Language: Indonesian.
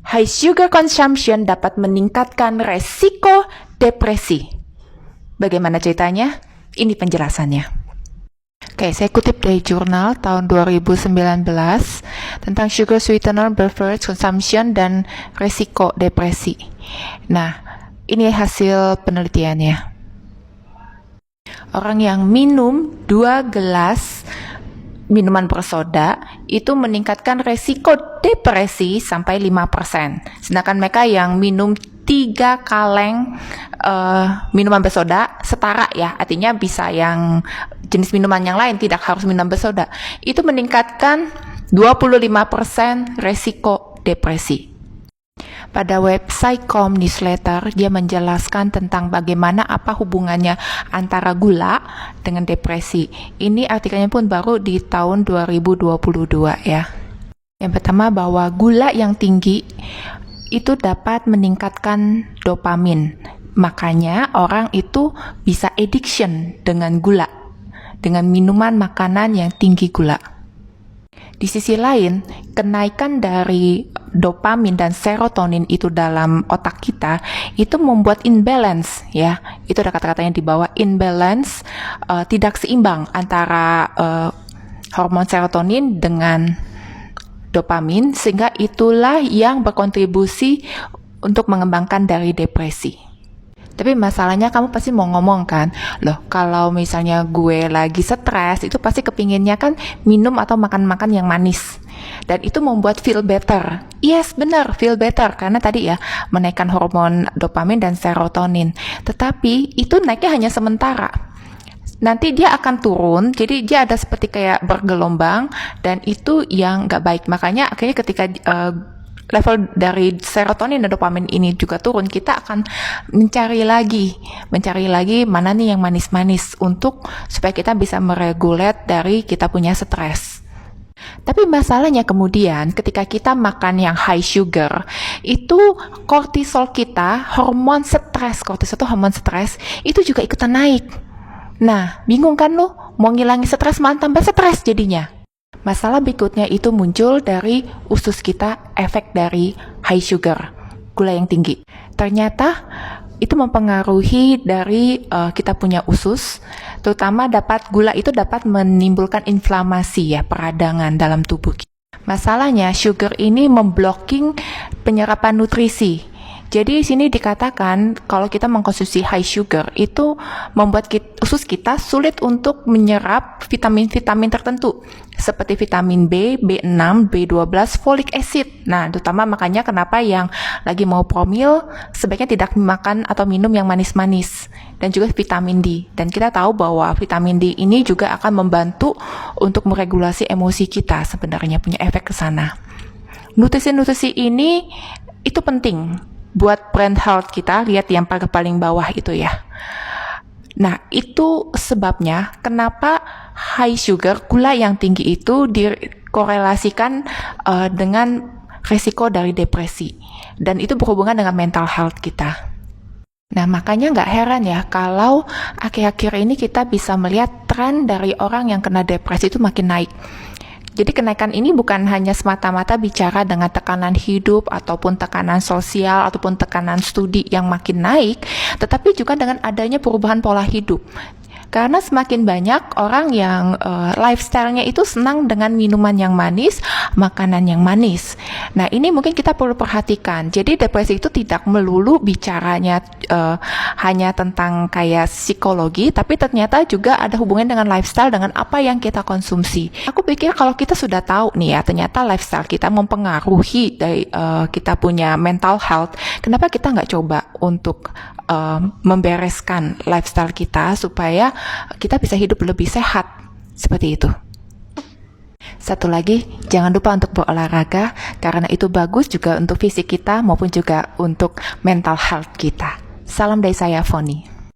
High sugar consumption dapat meningkatkan resiko depresi. Bagaimana ceritanya? Ini penjelasannya. Oke, saya kutip dari jurnal tahun 2019 tentang sugar sweetener beverage consumption dan resiko depresi. Nah, ini hasil penelitiannya. Orang yang minum 2 gelas minuman bersoda itu meningkatkan resiko depresi sampai 5%. Sedangkan mereka yang minum 3 kaleng minuman bersoda setara ya, artinya bisa yang jenis minuman yang lain, tidak harus minuman bersoda, itu meningkatkan 25% resiko depresi. Pada website Com Newsletter, dia menjelaskan tentang bagaimana apa hubungannya antara gula dengan depresi. Ini artikelnya pun baru di tahun 2022 ya. Yang pertama, bahwa gula yang tinggi itu dapat meningkatkan dopamin. Makanya orang itu bisa addiction dengan gula, dengan minuman makanan yang tinggi gula. Di sisi lain, kenaikan dari dopamin dan serotonin itu dalam otak kita itu membuat imbalance ya. Itu ada kata-katanya di bawah, imbalance, tidak seimbang antara hormon serotonin dengan dopamin, sehingga itulah yang berkontribusi untuk mengembangkan dari depresi. Tapi masalahnya kamu pasti mau ngomong kan, loh kalau misalnya gue lagi stres, itu pasti kepinginnya kan minum atau makan-makan yang manis. Dan itu membuat feel better. Yes, benar, feel better. Karena tadi ya, menaikkan hormon dopamin dan serotonin. Tetapi itu naiknya hanya sementara. Nanti dia akan turun, jadi dia ada seperti kayak bergelombang, dan itu yang gak baik. Makanya akhirnya ketika level dari serotonin dan dopamin ini juga turun, kita akan mencari lagi mana nih yang manis-manis untuk supaya kita bisa meregulat dari kita punya stres. Tapi masalahnya kemudian ketika kita makan yang high sugar, itu kortisol kita, hormon stres, kortisol itu hormon stres, itu juga ikutan naik. Nah, bingung kan lo? Mau ngilangin stres malah tambah stres jadinya. Masalah berikutnya itu muncul dari usus kita, efek dari high sugar, gula yang tinggi. Ternyata itu mempengaruhi dari kita punya usus, terutama gula itu dapat menimbulkan inflamasi ya, peradangan dalam tubuh kita. Masalahnya sugar ini memblocking penyerapan nutrisi. Jadi di sini dikatakan kalau kita mengkonsumsi high sugar itu membuat usus kita sulit untuk menyerap vitamin-vitamin tertentu seperti vitamin B, B6, B12, folic acid. Nah, terutama makanya kenapa yang lagi mau promil sebaiknya tidak makan atau minum yang manis-manis, dan juga vitamin D. Dan kita tahu bahwa vitamin D ini juga akan membantu untuk meregulasi emosi kita, sebenarnya punya efek ke sana. Nutrisi-nutrisi ini itu penting buat brain health kita. Lihat yang paling bawah itu ya. Nah, itu sebabnya kenapa high sugar, gula yang tinggi itu dikorelasikan dengan risiko dari depresi. Dan itu berhubungan dengan mental health kita. Nah, makanya nggak heran ya kalau akhir-akhir ini kita bisa melihat tren dari orang yang kena depresi itu makin naik. Jadi kenaikan ini bukan hanya semata-mata bicara dengan tekanan hidup ataupun tekanan sosial ataupun tekanan studi yang makin naik, tetapi juga dengan adanya perubahan pola hidup. Karena semakin banyak orang yang lifestyle-nya itu senang dengan minuman yang manis, makanan yang manis. Nah, ini mungkin kita perlu perhatikan. Jadi depresi itu tidak melulu bicaranya hanya tentang kayak psikologi, tapi ternyata juga ada hubungan dengan lifestyle, dengan apa yang kita konsumsi. Aku pikir kalau kita sudah tahu nih ya, ternyata lifestyle kita mempengaruhi dari kita punya mental health, kenapa kita nggak coba untuk membereskan lifestyle kita supaya kita bisa hidup lebih sehat, seperti itu. Satu lagi, jangan lupa untuk berolahraga, karena itu bagus juga untuk fisik kita maupun juga untuk mental health kita. Salam dari saya, Foni.